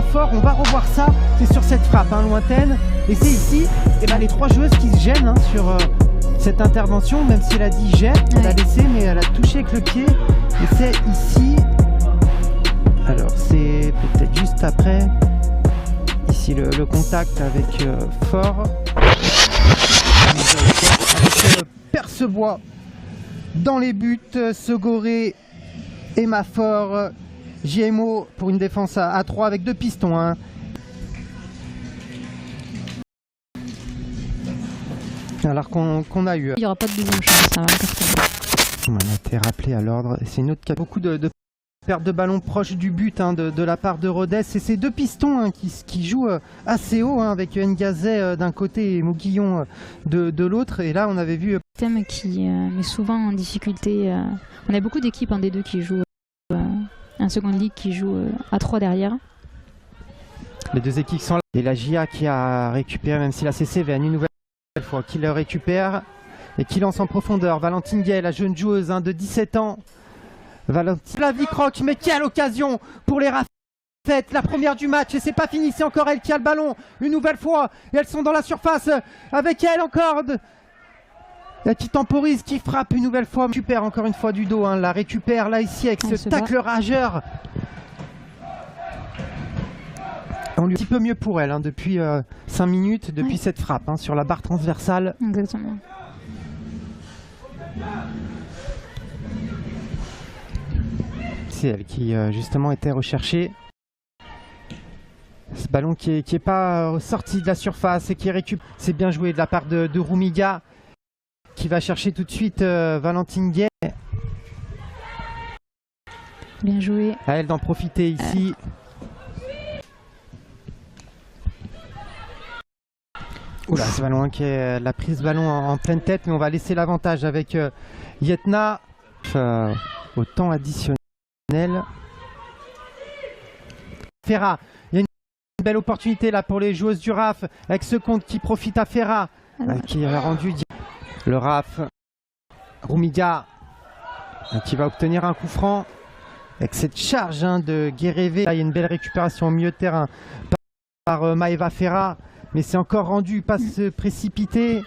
fort. On va revoir ça. C'est sur cette frappe lointaine. Et c'est ici les 3 joueuses qui se gênent sur cette intervention. Même si elle a dit jet, elle a laissé, mais elle a touché avec le pied. Et c'est ici. Alors c'est peut-être juste après. Ici le contact avec Fort. Avec Percebois dans les buts. Segoré et Maffort. JMO pour une défense à 3 avec 2 pistons. Alors qu'on a eu. Il n'y aura pas de deuxième chance, ça va on a été rappelé à l'ordre. C'est une autre qui a beaucoup de perte de ballon proche du but de la part de Rodez. Et ces 2 pistons qui jouent assez haut avec Ngazé d'un côté et Moguillon de l'autre. Et là on avait vu. Thème qui met souvent en difficulté. On a beaucoup d'équipes des deux qui jouent. Un seconde ligue qui joue à 3 derrière. Les 2 équipes sont là. Et la GIA qui a récupéré, même si la CC vient une nouvelle fois, qui le récupère et qui lance en profondeur. Valentine Gay, la jeune joueuse de 17 ans. Valentine la vie croque, mais quelle occasion pour les Raffettes. La première du match et c'est pas fini, c'est encore elle qui a le ballon une nouvelle fois. Et elles sont dans la surface avec elle encore. Qui temporise, qui frappe une nouvelle fois. Récupère encore une fois du dos, la récupère là ici avec ce tacle rageur. On lui un petit peu mieux pour elle depuis 5 minutes, depuis cette frappe sur la barre transversale. Exactement. C'est elle qui justement était recherchée. Ce ballon qui est pas sorti de la surface et qui récupère. C'est bien joué de la part de Roumiga. Qui va chercher tout de suite Valentine Gay. Bien joué. À elle d'en profiter ici. Oula, ce ballon qui est la prise ballon en pleine tête, mais on va laisser l'avantage avec Yetna au temps additionnel. Ferra, il y a une belle opportunité là pour les joueuses du RAF avec ce compte qui profite à Ferra qui a rendu. Le RAF, Roumiga qui va obtenir un coup franc avec cette charge de Guérévé. Là, il y a une belle récupération au milieu de terrain par Maeva Ferra, mais c'est encore rendu, pas se précipiter.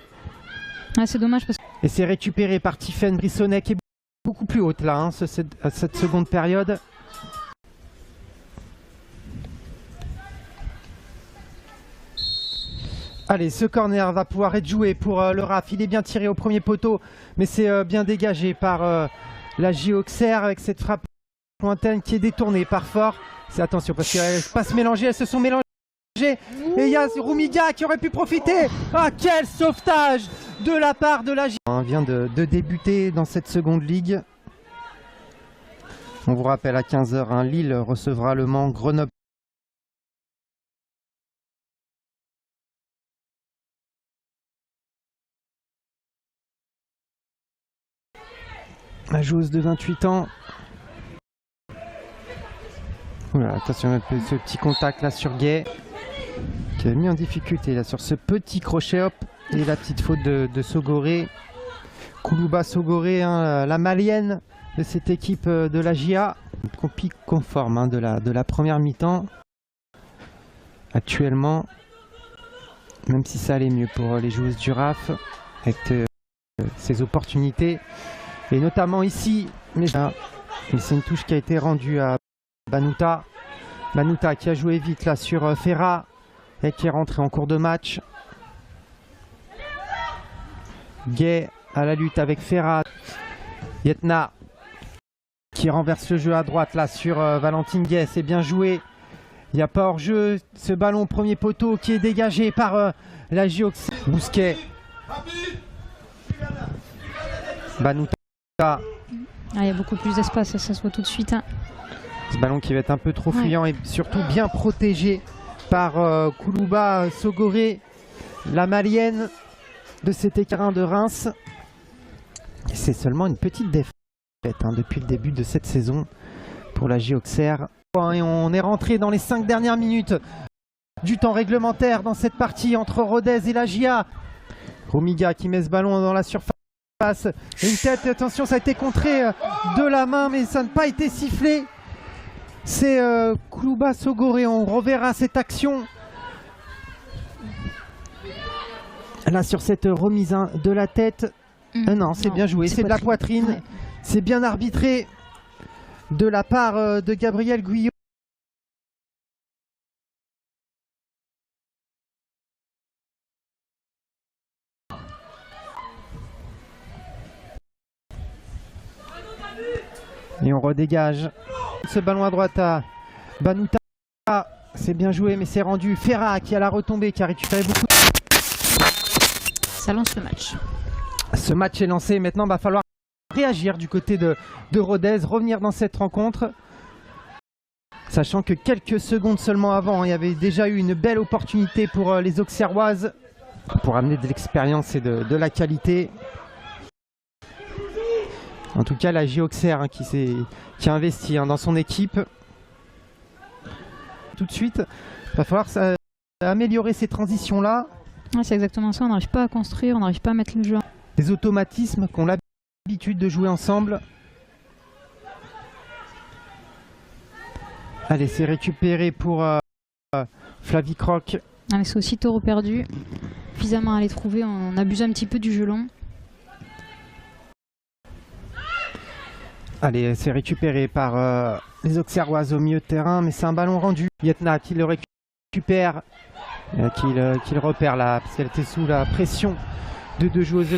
C'est dommage parce que... Et c'est récupéré par Tiffaine Brissonnet qui est beaucoup plus haute là, cette seconde période. Allez, ce corner va pouvoir être joué pour le RAF. Il est bien tiré au premier poteau, mais c'est bien dégagé par la JO Auxerre avec cette frappe lointaine qui est détournée par Fort. C'est attention parce qu'elles ne pas se mélanger, elles se sont mélangées. Et il y a Roumiga qui aurait pu profiter. Ah, quel sauvetage de la part de la JO. On vient de débuter dans cette seconde ligue. On vous rappelle à 15 h, Lille recevra Le Mans, Grenoble. La joueuse de 28 ans. Voilà, attention ce petit contact là sur Gay qui a mis en difficulté là sur ce petit crochet, hop, et la petite faute de Sogoré. Koulouba Sogoré, la malienne de cette équipe de la GIA. Copie conforme de la première mi-temps. Actuellement, même si ça allait mieux pour les joueuses du RAF avec ces opportunités. Et notamment ici, mais c'est une touche qui a été rendue à Banouta. Banouta qui a joué vite là sur Ferra et qui est rentré en cours de match. Gay à la lutte avec Ferra. Yetna qui renverse le jeu à droite là sur Valentine Gay. C'est bien joué. Il n'y a pas hors-jeu. Ce ballon premier poteau qui est dégagé par la JO. Bousquet. Banouta. Il y a beaucoup plus d'espace, ça se voit tout de suite. Ce ballon qui va être un peu trop fuyant et surtout bien protégé par Koulouba Sogoré, la malienne de cet équerrin de Reims. C'est seulement une petite défaite depuis le début de cette saison pour la JO Auxerre. Et on est rentré dans les 5 dernières minutes du temps réglementaire dans cette partie entre Rodez et la GIA. Roumiga qui met ce ballon dans la surface. Une tête, attention, ça a été contré de la main, mais ça n'a pas été sifflé. C'est Koulouba Sogoré. On reverra cette action là sur cette remise de la tête. Non, c'est bien joué, c'est de la poitrine. Ouais. C'est bien arbitré de la part de Gabriel Guyot. Et on redégage ce ballon à droite à Banouta. C'est bien joué, mais c'est rendu. Ferra qui a la retombée, qui a récupéré beaucoup. Ça lance le match. Ce match est lancé. Maintenant, il va falloir réagir du côté de Rodez, revenir dans cette rencontre. Sachant que quelques secondes seulement avant, il y avait déjà eu une belle opportunité pour les Auxerroises pour amener de l'expérience et de la qualité. En tout cas, la J Auxerre qui a investi dans son équipe. Tout de suite, il va falloir améliorer ces transitions-là. Ouais, c'est exactement ça, on n'arrive pas à construire, on n'arrive pas à mettre le jeu. Des automatismes qu'on a l'habitude de jouer ensemble. Allez, c'est récupéré pour Flavie Croc. Allez, c'est aussi taureau perdu. Suffisamment à les trouver, on abuse un petit peu du jeu long. Allez, c'est récupéré par les Auxerroises au milieu de terrain, mais c'est un ballon rendu. Yetna qui le récupère, qui le repère là, parce qu'elle était sous la pression de deux joueuses.